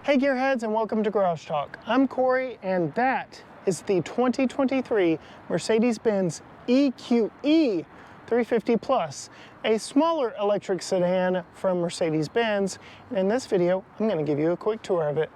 Hey Gearheads, and welcome to Garage Talk. I'm Corey, and that is the 2023 Mercedes-Benz EQE 350 Plus, a smaller electric sedan from Mercedes-Benz. And in this video, I'm going to give you a quick tour of it.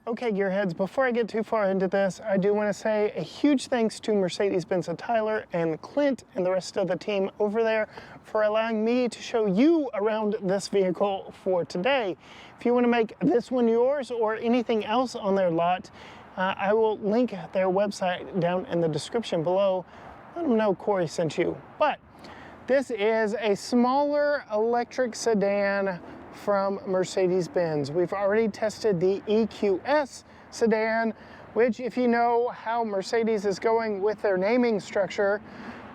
Okay, Gearheads, before I get too far into this, I do want to say a huge thanks to Mercedes-Benz Tyler and Clint and the rest of the team over there for allowing me to show you around this vehicle for today. If you want to make this one yours or anything else on their lot, I will link their website down in the description below. Let them know Corey sent you. But this is a smaller electric sedan from Mercedes-Benz. We've already tested the EQS Sedan, which, if you know how Mercedes is going with their naming structure,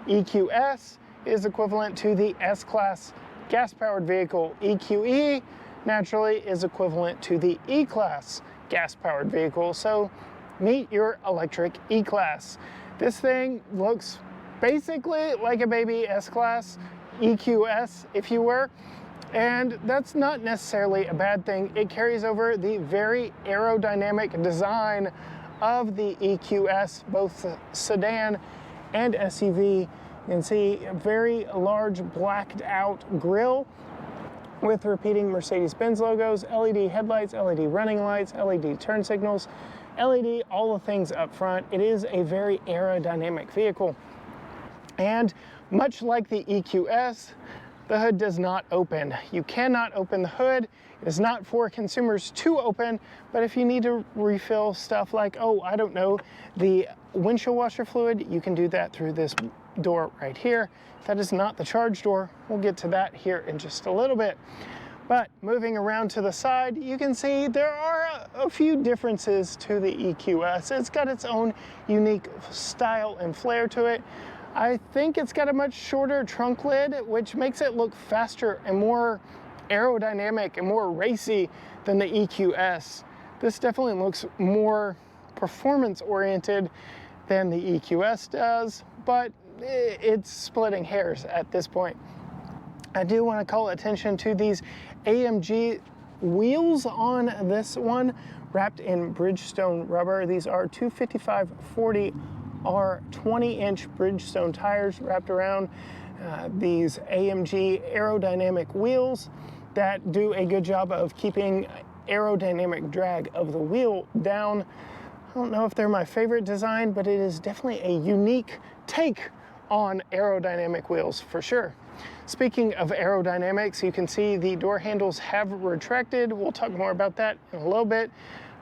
EQS is equivalent to the S-Class gas-powered vehicle. EQE, naturally, is equivalent to the E-Class gas-powered vehicle. So meet your electric E-Class. This thing looks basically like a baby S-Class, EQS, if you were. And that's not necessarily a bad thing. It carries over the very aerodynamic design of the EQS, both the sedan and SUV. You can see a very large blacked out grille with repeating Mercedes-Benz logos, LED headlights, LED running lights, LED turn signals, LED, all the things up front. It is a very aerodynamic vehicle. And much like the EQS, the hood does not open. You cannot open the hood. It is not for consumers to open, but if you need to refill stuff like, oh, I don't know, the windshield washer fluid, you can do that through this door right here. That is not the charge door. We'll get to that here in just a little bit. But moving around to the side, you can see there are a few differences to the EQS. It's got its own unique style and flair to it. I think it's got a much shorter trunk lid, which makes it look faster and more aerodynamic and more racy than the EQS. This definitely looks more performance-oriented than the EQS does, but it's splitting hairs at this point. I do want to call attention to these AMG wheels on this one, wrapped in Bridgestone rubber. These are 255/40 are 20-inch Bridgestone tires wrapped around these AMG aerodynamic wheels that do a good job of keeping aerodynamic drag of the wheel down. I don't know if they're my favorite design, but it is definitely a unique take on aerodynamic wheels for sure. Speaking of aerodynamics, you can see the door handles have retracted. We'll talk more about that in a little bit.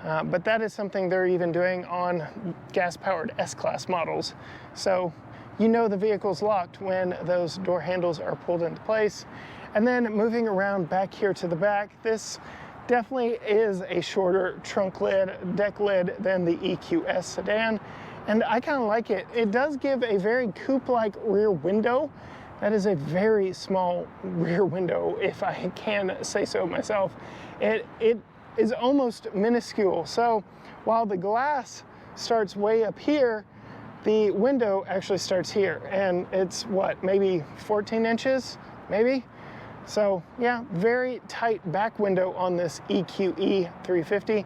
But that is something they're even doing on gas-powered S-Class models. So you know the vehicle's locked when those door handles are pulled into place. And then moving around back here to the back, this definitely is a shorter trunk lid, deck lid than the EQS sedan. And I kind of like it. It does give a very coupe-like rear window. That is a very small rear window, if I can say so myself. It is almost minuscule. So while the glass starts way up here, the window actually starts here, and it's what, maybe 14 inches, maybe? So yeah, very tight back window on this EQE 350.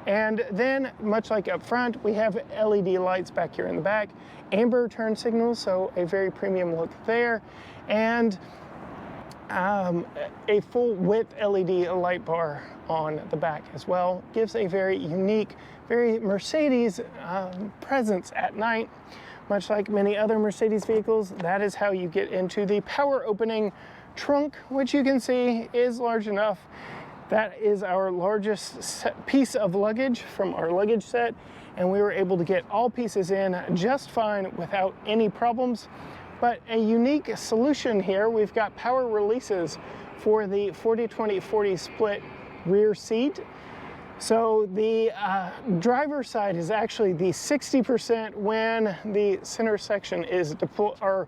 And then, much like up front, we have LED lights back here in the back, amber turn signals, so a very premium look there, and a full width LED light bar on the back as well. Gives a very unique, very Mercedes presence at night. Much like many other Mercedes vehicles, that is how you get into the power opening trunk, which you can see is large enough. That is our largest piece of luggage from our luggage set, and we were able to get all pieces in just fine without any problems. But a unique solution here, we've got power releases for the 40-20-40 split rear seat. So the driver's side is actually the 60% when the center section is deployed, or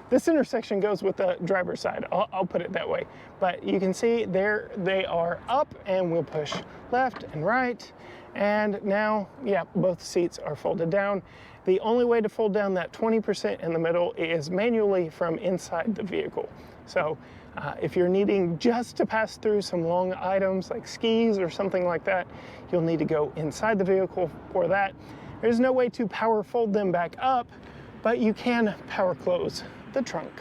the center section goes with the driver's side. I'll put it that way. But you can see there they are up, and we'll push left and right. And now, yeah, both seats are folded down. The only way to fold down that 20% in the middle is manually from inside the vehicle. So if you're needing just to pass through some long items like skis or something like that, you'll need to go inside the vehicle for that. There's no way to power fold them back up, but you can power close the trunk.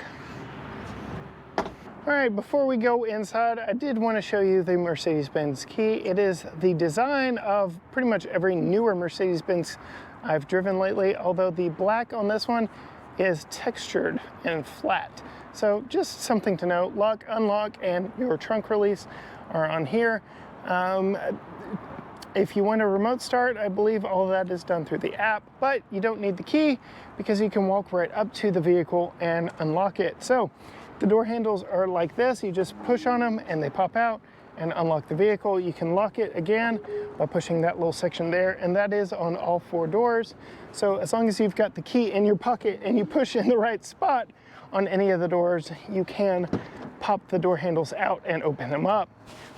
All right, before we go inside, I did want to show you the Mercedes-Benz EQE. It is the design of pretty much every newer Mercedes-Benz I've driven lately, although the black on this one is textured and flat. So just something to know. Lock, unlock, and your trunk release are on here. If you want a remote start, I believe all of that is done through the app, but you don't need the key because you can walk right up to the vehicle and unlock it. So the door handles are like this. You just push on them and they pop out and unlock the vehicle. You can lock it again by pushing that little section there, and that is on all 4 doors. So as long as you've got the key in your pocket and you push in the right spot on any of the doors, you can pop the door handles out and open them up.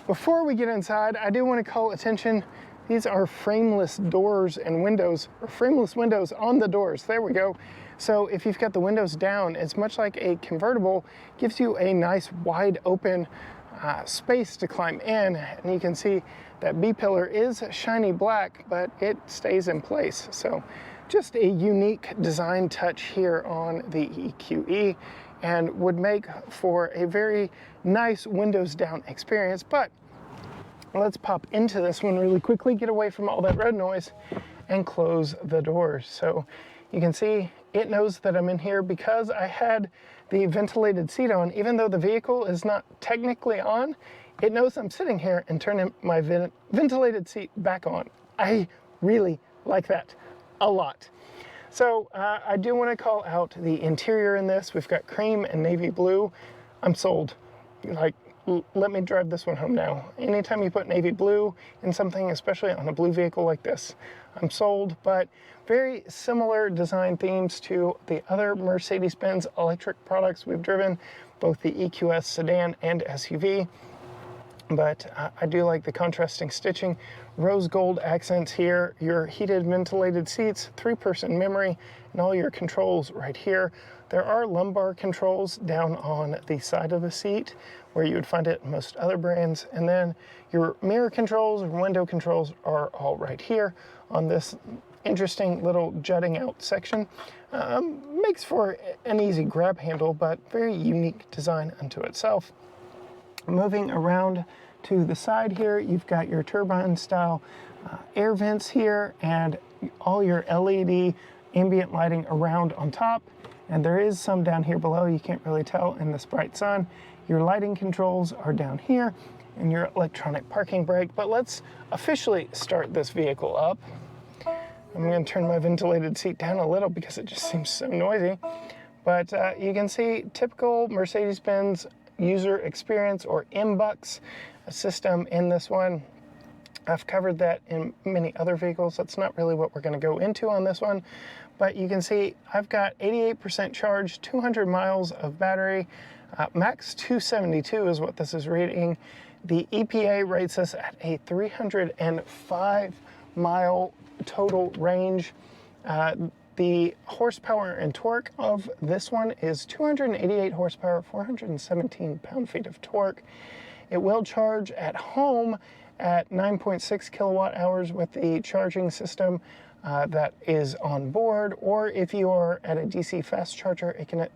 Before we get inside, I do want to call attention. These are frameless doors and windows, or frameless windows on the doors. There we go. So if you've got the windows down, it's much like a convertible, gives you a nice wide open space to climb in. And you can see that B-pillar is shiny black, but it stays in place. So just a unique design touch here on the EQE, and would make for a very nice windows down experience. But let's pop into this one really quickly, get away from all that road noise, and close the doors. So you can see it knows that I'm in here because I had the ventilated seat on. Even though the vehicle is not technically on, it knows I'm sitting here and turning my ventilated seat back on. I really like that a lot. So I do want to call out the interior in this. We've got cream and navy blue. I'm sold. Like, let me drive this one home now. Anytime you put navy blue in something, especially on a blue vehicle like this, I'm sold. But very similar design themes to the other Mercedes-Benz electric products we've driven, both the EQS Sedan and SUV. But I do like the contrasting stitching, rose gold accents here, your heated ventilated seats, 3-person memory, and all your controls right here. There are lumbar controls down on the side of the seat where you would find it in most other brands. And then your mirror controls or window controls are all right here on this interesting little jutting out section. Makes for an easy grab handle, but very unique design unto itself. Moving around to the side here, you've got your turbine style air vents here and all your LED ambient lighting around on top. And there is some down here below, you can't really tell in this bright sun. Your lighting controls are down here and your electronic parking brake. But let's officially start this vehicle up. I'm going to turn my ventilated seat down a little because it just seems so noisy. But you can see typical Mercedes-Benz user experience, or MBUX system in this one. I've covered that in many other vehicles. That's not really what we're going to go into on this one. But you can see I've got 88% charge, 200 miles of battery, max 272 is what this is rating. The EPA rates this at a 305 mile total range. The horsepower and torque of this one is 288 horsepower, 417 pound-feet of torque. It will charge at home at 9.6 kilowatt hours with the charging system that is on board, or if you are at a DC fast charger, it can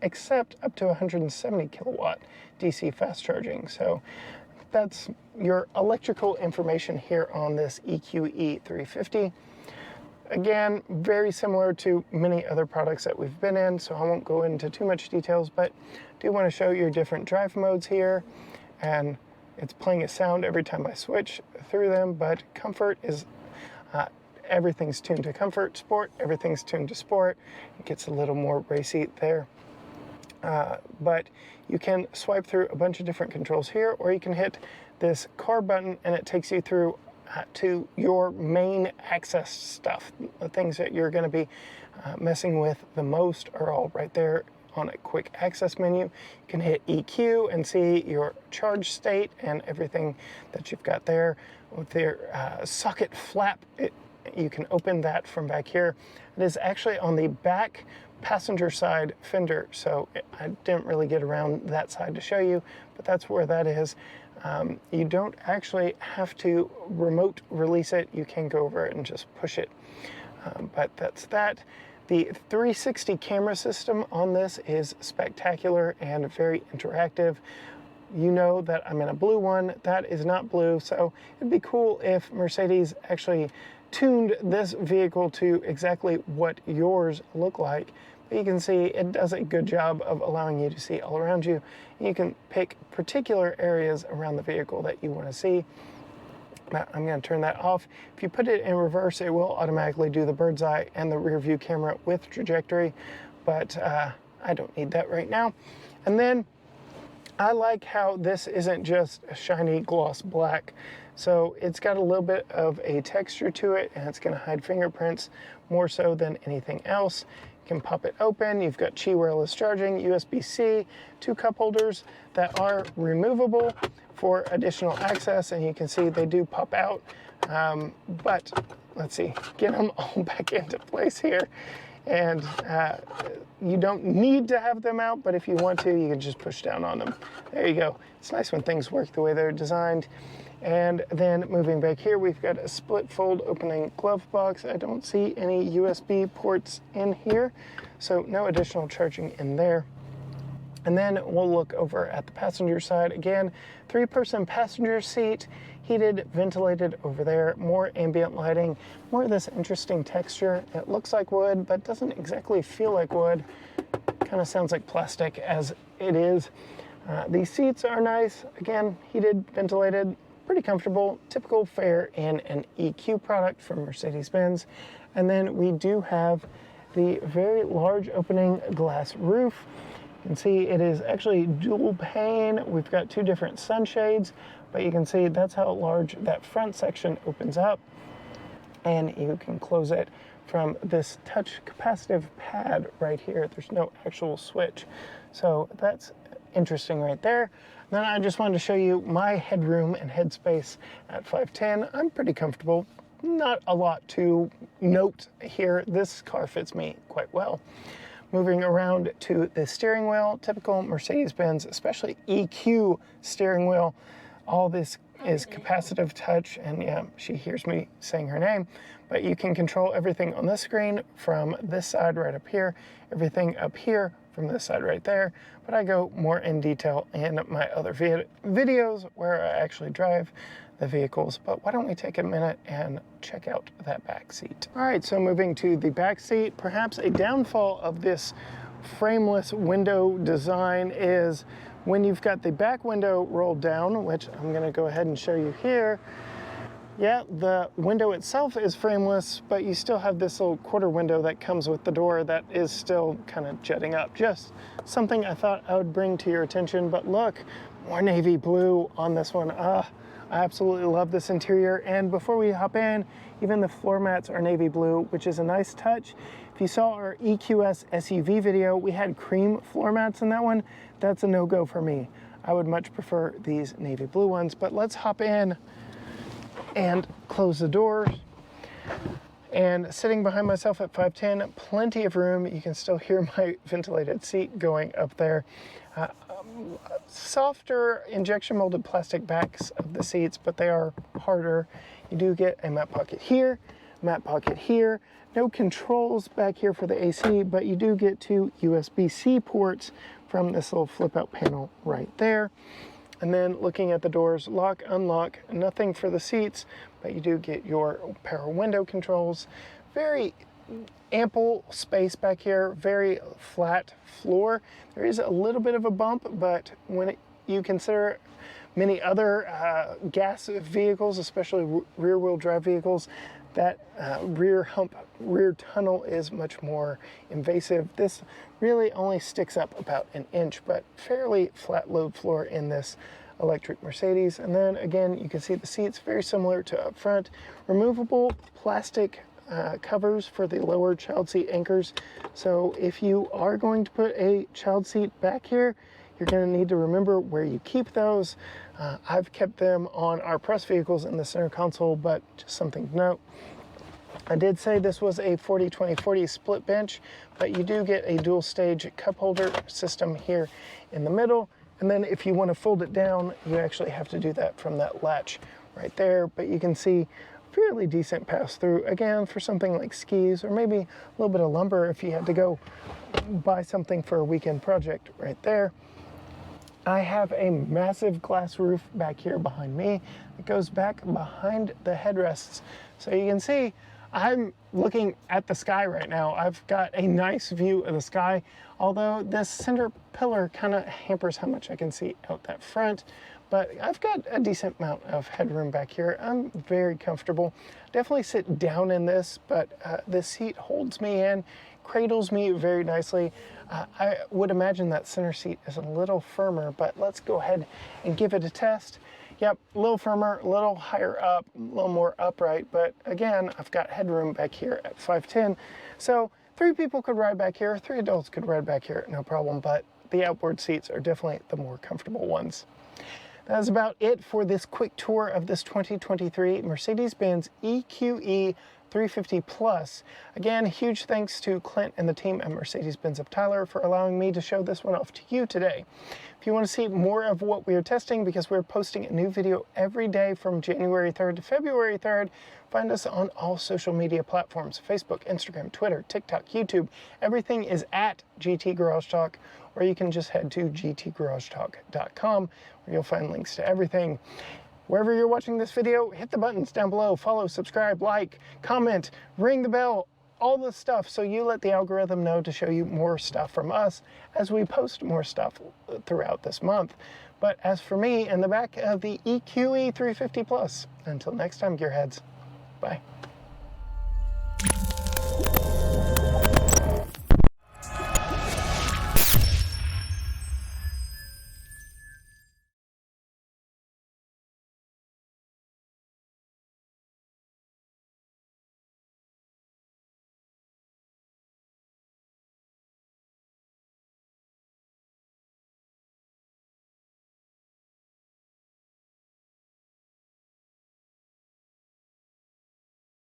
accept up to 170 kilowatt DC fast charging. So that's your electrical information here on this EQE 350. Again, very similar to many other products that we've been in, so I won't go into too much details, but do want to show your different drive modes here, and it's playing a sound every time I switch through them. But comfort is, everything's tuned to comfort. Sport, everything's tuned to sport. It gets a little more racy there. But you can swipe through a bunch of different controls here, or you can hit this car button and it takes you through to your main access stuff. The things that you're going to be messing with the most are all right there on a quick access menu. You can hit EQ and see your charge state and everything that you've got there. With their socket flap, it you can open that from back here. It is actually on the back passenger side fender, so I didn't really get around that side to show you, but that's where that is. You don't actually have to remote release it. You can go over it and just push it. But that's that. The 360 camera system on this is spectacular and very interactive. You know that I'm in a blue one. That is not blue, so it'd be cool if Mercedes actually tuned this vehicle to exactly what yours look like. But you can see it does a good job of allowing you to see all around you. You can pick particular areas around the vehicle that you want to see. Now, I'm going to turn that off. If you put it in reverse, it will automatically do the bird's eye and the rear view camera with trajectory, but I don't need that right now. And then I like how this isn't just a shiny gloss black. So it's got a little bit of a texture to it, and it's going to hide fingerprints more so than anything else. You can pop it open. You've got Qi wireless charging, USB-C, 2 cup holders that are removable for additional access, and you can see they do pop out. But let's see, get them all back into place here. And you don't need to have them out, but if you want to, you can just push down on them. There you go. It's nice when things work the way they're designed. And then moving back here, we've got a split fold opening glove box. I don't see any USB ports in here, so no additional charging in there. And then we'll look over at the passenger side. Again, 3-person passenger seat, heated, ventilated over there, more ambient lighting, more of this interesting texture. It looks like wood, but doesn't exactly feel like wood. Kind of sounds like plastic as it is. These seats are nice. Again, heated, ventilated, pretty comfortable, typical fare in an EQ product from Mercedes-Benz. And then we do have the very large opening glass roof. You can see it is actually dual pane. We've got 2 different sunshades, but you can see that's how large that front section opens up. And you can close it from this touch capacitive pad right here. There's no actual switch. So that's interesting right there. Then I just wanted to show you my headroom and headspace at 5'10". I'm pretty comfortable. Not a lot to note here. This car fits me quite well. Moving around to the steering wheel, typical Mercedes-Benz, especially EQ steering wheel. All this is capacitive touch, and yeah, she hears me saying her name, but you can control everything on this screen from this side right up here, everything up here from this side right there, but I go more in detail in my other videos where I actually drive the vehicles. But why don't we take a minute and check out that back seat. All right, so moving to the back seat, perhaps a downfall of this frameless window design is when you've got the back window rolled down, which I'm gonna go ahead and show you here. Yeah, the window itself is frameless, but you still have this little quarter window that comes with the door that is still kind of jutting up. Just something I thought I would bring to your attention, but look, more navy blue on this one. I absolutely love this interior. And before we hop in, even the floor mats are navy blue, which is a nice touch. If you saw our EQS SUV video, we had cream floor mats in that one. That's a no-go for me. I would much prefer these navy blue ones, but let's hop in and close the doors. And sitting behind myself at 5'10", plenty of room. You can still hear my ventilated seat going up there. Softer injection molded plastic backs of the seats, but they are harder. You do get a mat pocket here, mat pocket here. No controls back here for the AC, but you do get 2 USB-C ports from this little flip out panel right there. And then looking at the doors, lock, unlock, nothing for the seats, but you do get your power window controls. Very ample space back here, very flat floor. There is a little bit of a bump, but when you consider many other gas vehicles, especially rear-wheel drive vehicles, that rear hump, rear tunnel is much more invasive. This really only sticks up about an inch, but fairly flat load floor in this electric Mercedes. And then again, you can see the seats very similar to up front. Removable plastic covers for the lower child seat anchors. So if you are going to put a child seat back here, you're going to need to remember where you keep those. I've kept them on our press vehicles in the center console, but just something to note. I did say this was a 40-20-40 split bench, but you do get a dual stage cup holder system here in the middle. And then if you want to fold it down, you actually have to do that from that latch right there. But you can see fairly decent pass through, again, for something like skis or maybe a little bit of lumber if you had to go buy something for a weekend project right there. I have a massive glass roof back here behind me. It goes back behind the headrests. So you can see I'm looking at the sky right now. I've got a nice view of the sky, although this center pillar kind of hampers how much I can see out that front. But I've got a decent amount of headroom back here. I'm very comfortable. Definitely sit down in this, but this seat holds me in, cradles me very nicely. I would imagine that center seat is a little firmer, but let's go ahead and give it a test. Yep, a little firmer, a little higher up, a little more upright, but again, I've got headroom back here at 5'10". So 3 people could ride back here, 3 adults could ride back here, no problem, but the outboard seats are definitely the more comfortable ones. That is about it for this quick tour of this 2023 Mercedes-Benz EQE 350 Plus. Again, huge thanks to Clint and the team at Mercedes-Benz of Tyler for allowing me to show this one off to you today. If you want to see more of what we are testing, because we're posting a new video every day from January 3rd to February 3rd, find us on all social media platforms: Facebook, Instagram, Twitter, TikTok, YouTube. Everything is at GT Garage Talk, or you can just head to gtgaragetalk.com where you'll find links to everything. Wherever you're watching this video, hit the buttons down below, follow, subscribe, like, comment, ring the bell, all the stuff, so you let the algorithm know to show you more stuff from us as we post more stuff throughout this month. But as for me, in the back of the EQE 350 Plus, until next time, gearheads, bye.